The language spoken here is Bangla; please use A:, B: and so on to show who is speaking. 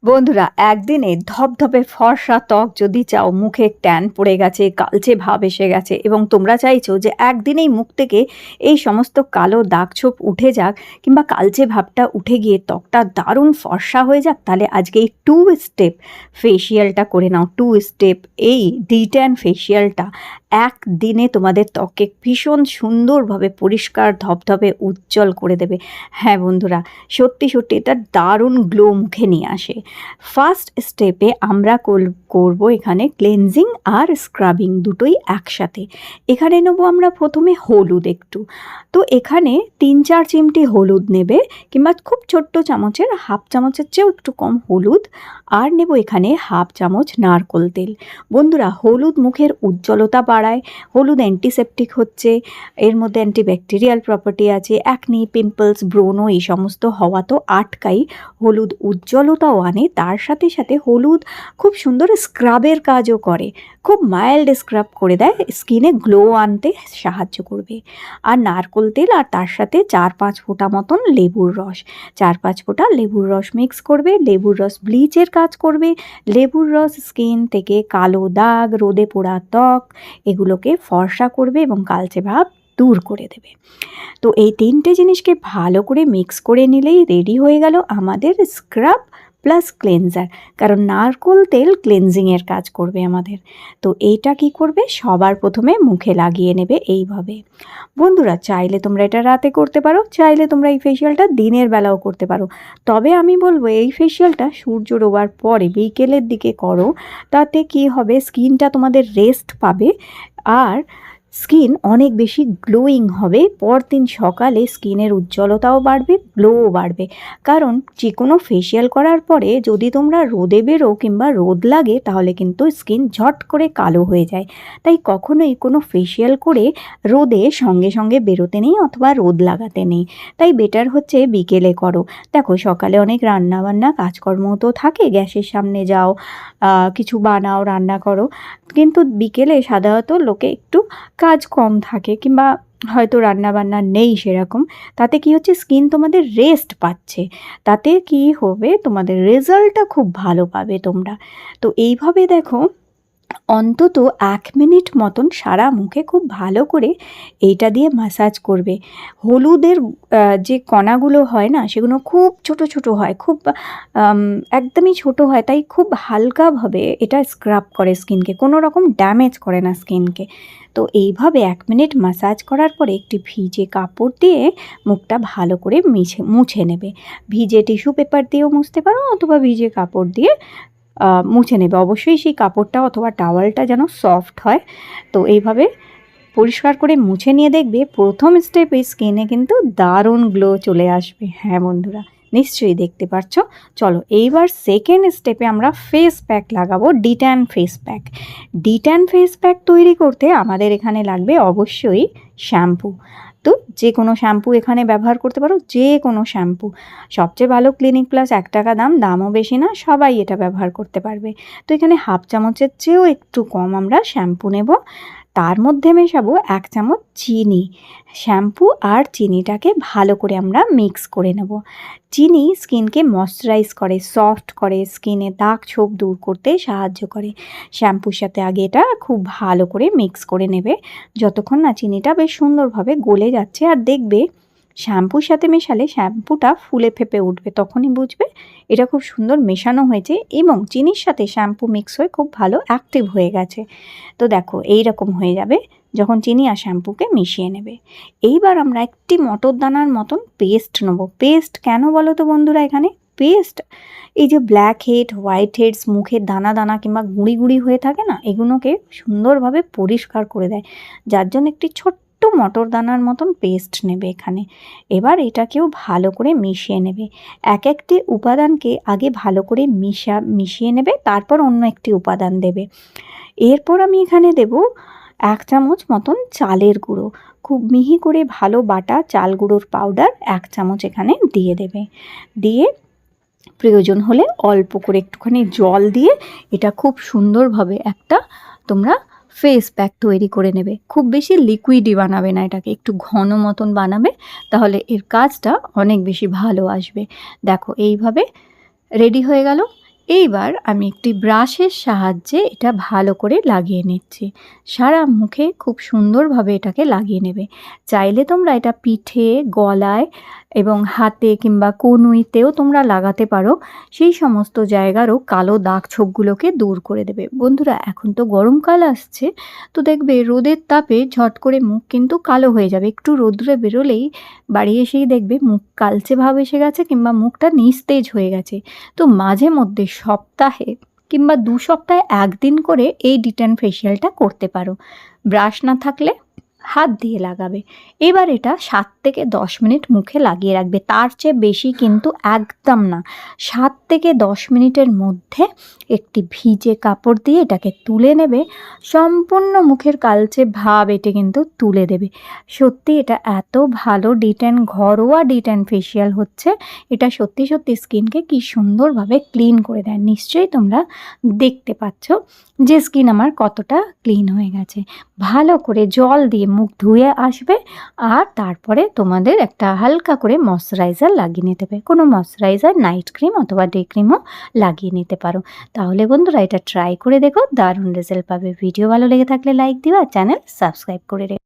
A: বন্ধুরা, একদিনে ধবধবে ফর্সা ত্বক যদি চাও, মুখে ট্যান পড়ে গেছে, কালচে ভাব এসে গেছে এবং তোমরা চাইছো যে একদিনেই মুখ থেকে এই সমস্ত কালো দাগ-ছোপ উঠে যাক কিংবা কালচে ভাবটা উঠে গিয়ে ত্বকটা দারুণ ফর্সা হয়ে যাক, তাহলে আজকে এই 2 স্টেপ ফেসিয়ালটা করে নাও। 2 স্টেপ এই ডিট্যান ফেসিয়ালটা একদিনে তোমাদের ত্বককে ভীষণ সুন্দরভাবে পরিষ্কার, ধবধবে, উজ্জ্বল করে দেবে। হ্যাঁ বন্ধুরা, সত্যি সত্যি এটা দারুণ গ্লো মুখে নিয়ে আসে। ফার্স্ট স্টেপে আমরা করব এখানে ক্লেনজিং আর স্ক্রাবিং দুটোই একসাথে। এখানে নেবো আমরা প্রথমে হলুদ একটু। তো এখানে 3-4 চিমটি হলুদ নেবে কিংবা খুব ছোট্ট চামচের হাফ চামচের চেয়েও একটু কম হলুদ, আর নেব এখানে হাফ চামচ নারকোল তেল। বন্ধুরা, হলুদ মুখের উজ্জ্বলতা বাড়ায়, হলুদ অ্যান্টিসেপটিক হচ্ছে, এর মধ্যে অ্যান্টিব্যাকটেরিয়াল প্রপার্টি আছে, অ্যাকনি, পিম্পলস, ব্রণ এই সমস্ত হওয়া তো আটকাই, হলুদ উজ্জ্বলতাও আনে। তার সাথে সাথে হলুদ খুব সুন্দর স্ক্রাবের কাজও করে, খুব মাইল্ড স্ক্রাব করে দেয়, স্কিনে গ্লো আনতে সাহায্য করবে। আর নারকোল তেল আর তার সাথে 4-5 ফোঁটা মতন লেবুর রস, 4-5 ফোঁটা লেবুর রস মিক্স করবে। লেবুর রস ব্লিচের কাজ করবে। লেবুর রস স্কিন থেকে কালো দাগ, রোদে পোড়া ত্বক এগুলোকে ফর্সা করবে এবং কালচে ভাব দূর করে দেবে। তো এই 3টে জিনিসকে ভালো করে মিক্স করে নিলেই রেডি হয়ে গেল আমাদের স্ক্রাব প্লাস ক্লেনজার, কারণ নারকোল তেল ক্লেনজিংয়ের কাজ করবে আমাদের। তো এইটা কি করবে, সবার প্রথমে মুখে লাগিয়ে নেবে এইভাবে। বন্ধুরা, চাইলে তোমরা এটা রাতে করতে পারো, চাইলে তোমরা এই ফেসিয়ালটা দিনের বেলাও করতে পারো। তবে আমি বলবো এই ফেসিয়ালটা সূর্য ডোবার পরে বিকেলের দিকে করো, তাতে কি হবে, স্কিনটা তোমাদের রেস্ট পাবে আর স্কিন অনেক বেশি গ্লোয়িং হবে। পরদিন সকালে স্কিনের উজ্জ্বলতাও বাড়বে, গ্লোও বাড়বে। কারণ যে কোনো ফেসিয়াল করার পরে যদি তোমরা রোদে বেরো কিংবা রোদ লাগে, তাহলে কিন্তু স্কিন ঝট করে কালো হয়ে যায়। তাই কখনোই কোনো ফেসিয়াল করে রোদে সঙ্গে সঙ্গে বেরোতে নেই অথবা রোদ লাগাতে নেই। তাই বেটার হচ্ছে বিকেলে করো। দেখো, সকালে অনেক রান্নাবান্না কাজকর্ম তো থাকে, গ্যাসের সামনে যাও, কিছু বানাও, রান্না করো, কিন্তু বিকেলে সাধারণত লোকে একটু কাজ কম থাকে কিংবা হয়তো রান্নাবান্না নেই সেরকম। তাতে কি হচ্ছে, স্কিন তোমাদের রেস্ট পাচ্ছে, তাতে কি হবে, তোমাদের রেজাল্টটা খুব ভালো পাবে তোমরা। তো এইভাবে দেখো, অন্তত 1 মিনিট মতন সারা মুখে খুব ভালো করে এইটা দিয়ে ম্যাসাজ করবে। হলুদের যে কণাগুলো হয় না, সেগুলো খুব ছোট ছোট হয়, খুব একদমই ছোট হয়, তাই খুব হালকাভাবে এটা স্ক্রাব করে স্কিনকে, কোনো রকম ড্যামেজ করে না স্কিনকে। তো এইভাবে 1 মিনিট ম্যাসাজ করার পরে একটি ভিজে কাপড় দিয়ে মুখটা ভালো করে মুছে নেবে। ভিজে টিস্যু পেপার দিয়েও মুছতে পারো অথবা ভিজে কাপড় দিয়ে মুছে নেবে। অবশ্যই সেই কাপড়টা অথবা টাওয়ালটা যেন সফট হয়। তো এইভাবে পরিষ্কার করে মুছে নিয়ে দেখবে প্রথম স্টেপে স্কিনে কিন্তু দারুণ গ্লো চলে আসবে। হ্যাঁ বন্ধুরা, নিশ্চয়ই দেখতে পাচ্ছ। চলো এইবার সেকেন্ড স্টেপে আমরা ফেস প্যাক লাগাবো, de-tan face pack. De-tan face pack তৈরি করতে আমাদের এখানে লাগবে অবশ্যই শ্যাম্পু। তো যে কোনো শ্যাম্পু এখানে ব্যবহার করতে পারো, যে কোনো শ্যাম্পু। সবচেয়ে ভালো ক্লিনিক প্লাস, 1 টাকা দাম, দামও বেশি না, সবাই এটা ব্যবহার করতে পারবে। তো এখানে হাফ চামচের চেয়েও একটু কম আমরা শ্যাম্পু নেব। তার মধ্যে মেশাবো 1 চামচ চিনি। শ্যাম্পু আর চিনিটাকে ভালো করে আমরা মিক্স করে নেব। চিনি স্কিনকে ময়শ্চারাইজ করে, সফট করে, স্কিনে দাগ ছোপ দূর করতে সাহায্য করে। শ্যাম্পুর সাথে আগে এটা খুব ভালো করে মিক্স করে নেবে, যতক্ষণ না চিনিটা বেশ সুন্দরভাবে গলে যাচ্ছে। আর দেখবে শ্যাম্পুর সাথে মেশালে শ্যাম্পুটা ফুলে ফেপে উঠবে, তখনই বুঝবে এটা খুব সুন্দর মেশানো হয়েছে এবং চিনির সাথে শ্যাম্পু মিক্স হয়ে খুব ভালো অ্যাক্টিভ হয়ে গেছে। তো দেখো, এই রকম হয়ে যাবে যখন চিনি আর শ্যাম্পুকে মিশিয়ে নেবে। এইবার আমরা একটি মটর দানার মতন পেস্ট নেবো। পেস্ট কেন বলো তো বন্ধুরা, এখানে পেস্ট এই যে ব্ল্যাক হেড, হোয়াইট হেডস, মুখের দানা দানা কিংবা গুঁড়ি গুঁড়ি হয়ে থাকে না, এগুলোকে সুন্দরভাবে পরিষ্কার করে দেয়, যার জন্য একটি ছোট্ট মটর দানার মতন পেস্ট নেবে এখানে। এবার এটাকেও ভালো করে মিশিয়ে নেবে। এক একটি উপাদানকে আগে ভালো করে মিশিয়ে নেবে, তারপর অন্য একটি উপাদান দেবে। এরপর আমি এখানে দেব 1 চামচ মতন চালের গুঁড়ো, খুব মিহি করে ভালো বাটা চাল গুঁড়োর পাউডার 1 চামচ এখানে দিয়ে দেবে। দিয়ে প্রয়োজন হলে অল্প করে একটুখানি জল দিয়ে এটা খুব সুন্দরভাবে একটা তোমরা ফেস প্যাক তৈরি করে নেবে। খুব বেশি লিকুইডই বানাবে না, এটাকে একটু ঘন মতন বানাবে, তাহলে এর কাজটা অনেক বেশি ভালো আসবে। দেখো, এইভাবে রেডি হয়ে গেল। এইবার আমি একটি ব্রাশের সাহায্যে এটা ভালো করে লাগিয়ে নিচ্ছি। সারা মুখে খুব সুন্দরভাবে এটাকে লাগিয়ে নেবে। চাইলে তোমরা এটা পিঠে, গলায় এবং হাতে কিংবা কনুইতেও তোমরা লাগাতে পারো। সেই সমস্ত জায়গারও কালো দাগ ছোপগুলোকে দূর করে দেবে। বন্ধুরা, এখন তো গরমকাল আসছে, তো দেখবে রোদের তাপে ঝট করে মুখ কিন্তু কালো হয়ে যাবে। একটু রোদ্রে বেরোলেই বাড়ি এসেই দেখবে মুখ কালচে ভাব এসে গেছে কিংবা মুখটা নিস্তেজ হয়ে গেছে। তো মাঝে মধ্যে সপ্তাহে কিংবা ২ সপ্তাহে ১ দিন করে এই ডিটেন ফেসিয়ালটা করতে পারো। ব্রাশ না থাকলে হাত দিয়ে লাগাবে। এবার এটা ৭ থেকে ১০ মিনিট মুখে লাগিয়ে রাখবে। তার চেয়ে বেশি কিন্তু একদম না। ৭ থেকে ১০ মিনিটের মধ্যে একটি ভিজে কাপড় দিয়ে এটাকে তুলে নেবে। সম্পূর্ণ মুখের কালচে ভাব এটা কিন্তু তুলে দেবে। সত্যি এটা এত ভালো ঘরোয়া ডিটেন ফেসিয়াল হচ্ছে। এটা সত্যি স্কিনকে কি সুন্দরভাবে ক্লিন করে দেয়। নিশ্চয়ই তোমরা দেখতে পাচ্ছ যে স্কিন আমার কতটা ক্লিন হয়ে গেছে। ভালো করে জল দিয়ে মুখ ধুয়ে আসবে আর তারপরে তোমাদের একটা হালকা করে ময়শ্চারাইজার লাগিয়ে নিতে হবে। কোনো ময়শ্চারাইজার, নাইট ক্রিম অথবা ডে ক্রিমও লাগিয়ে নিতে পারো। তাহলে বন্ধুরা এটা ট্রাই করে দেখো, দারুণ রেজাল্ট পাবে। ভিডিও ভালো লেগে থাকলে লাইক দিও আর চ্যানেল সাবস্ক্রাইব করে রেখো।